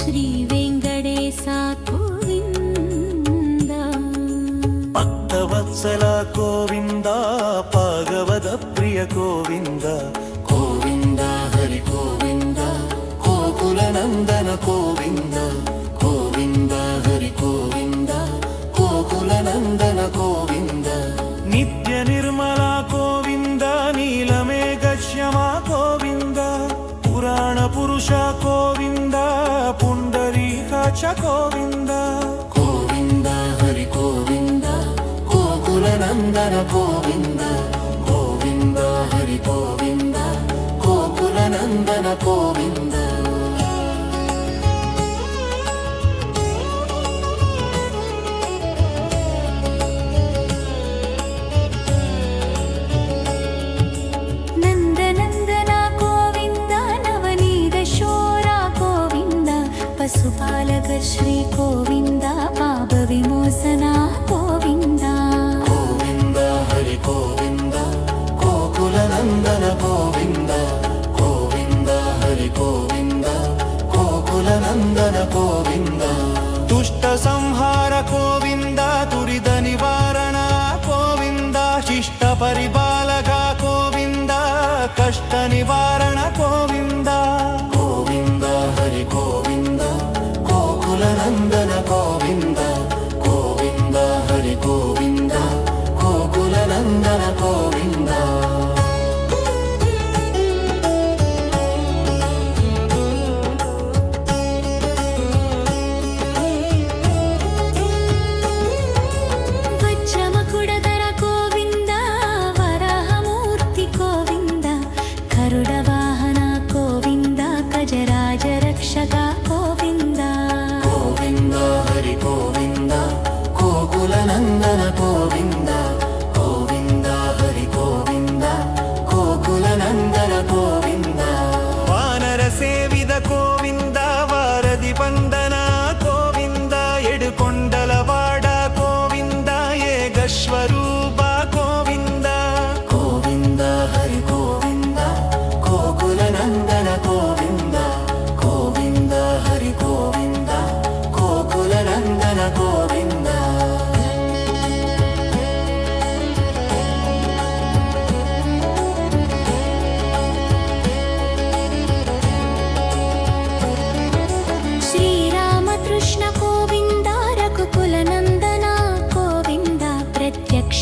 శ్రీ వెంకటేశ గోవింద భక్తవత్సల గోవింద భాగవత ప్రియ గోవింద గోవింద హరి గోవింద గోకుల నందన గోవింద గోవింద హరి గోవింద గోకుల నందన గోవింద నిత్య నిర్మల గోవింద నీలమేఘ శ్యామ గోవింద పురాణ పురుష గోవింద పుండరీకాక్ష గోవింద గోవింద హరి గోవింద గోకుల నందన గోవింద గోవింద హరి గోవింద గోకుల నందన గోవింద పశుపాలక శ్రీ గోవింద పాప విమోచన గోవింద గోవింద హరి గోవింద గోకుల నందన గోవింద గోవింద హరి గోవింద గోకుల నందన గోవింద దుష్ట సంహార గోవింద దురిత నివారణ గోవింద శిష్ట పరిపాలక గోవింద కష్ట నివారణ గోవింద గోవింద హరి గోవింద గోకుల నందన గోవింద గోవింద హరి గోవింద గోకుల నందన గోవింద వజ్రమకుడధర గోవింద వరాహమూర్తి గోవింద గరుడ వాహన గోవింద గజరాజ రక్షక గోవింద గోవింద హరి గోవింద గోకుల నందన గోవింద గోవింద హరి గోవింద గోకుల నందన గోవింద వానర సేవిద గోవింద వారధి బంధన గోవింద ఎడుకొండల వాడ గోవింద ఏకస్వరూప గోవింద గోవింద హరి గోవింద గోకుల నందన గోవింద గోవింద హరి గోవింద గోకుల నందన గోవింద శ్రీరామకృష్ణ గోవింద రఘుకుల నందన గోవింద ప్రత్యక్ష